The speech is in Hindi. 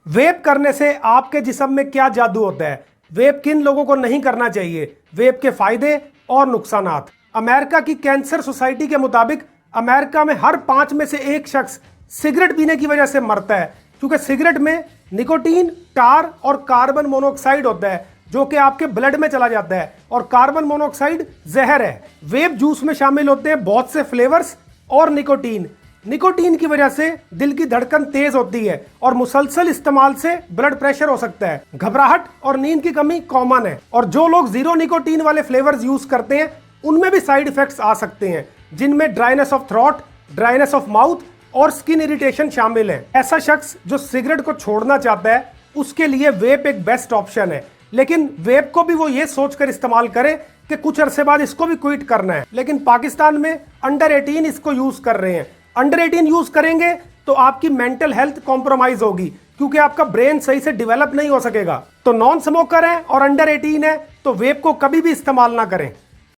वेप करने से आपके जिस्म में क्या जादू होता है, वेप किन लोगों को नहीं करना चाहिए, वेप के फायदे और नुकसानात। अमेरिका की कैंसर सोसाइटी के मुताबिक अमेरिका में हर 5 में से 1 शख्स सिगरेट पीने की वजह से मरता है, क्योंकि सिगरेट में निकोटीन, टार और कार्बन मोनोऑक्साइड होता है जो कि आपके ब्लड में चला जाता है, और कार्बन मोनोऑक्साइड जहर है। वेप जूस में शामिल होते हैं बहुत से फ्लेवर्स और निकोटीन की वजह से दिल की धड़कन तेज होती है और मुसलसल इस्तेमाल से ब्लड प्रेशर हो सकता है। घबराहट और नींद की कमी कॉमन है, और जो लोग जीरो निकोटीन वाले फ्लेवर्स यूज करते हैं उनमें भी साइड इफेक्ट्स आ सकते हैं, जिनमें dryness of throat, dryness of mouth और स्किन इरिटेशन शामिल है। ऐसा शख्स जो सिगरेट को छोड़ना चाहता है उसके लिए वेप एक बेस्ट ऑप्शन है, लेकिन वेप को भी वो ये सोचकर इस्तेमाल करे कि कुछ अरसे बाद इसको भी क्विट करना है। लेकिन पाकिस्तान में अंडर 18 इसको यूज कर रहे हैं। अंडर 18 यूज करेंगे तो आपकी मेंटल हेल्थ कॉम्प्रोमाइज होगी, क्योंकि आपका ब्रेन सही से डेवलप नहीं हो सकेगा। तो नॉन स्मोकर है और अंडर 18 है तो वेप को कभी भी इस्तेमाल ना करें।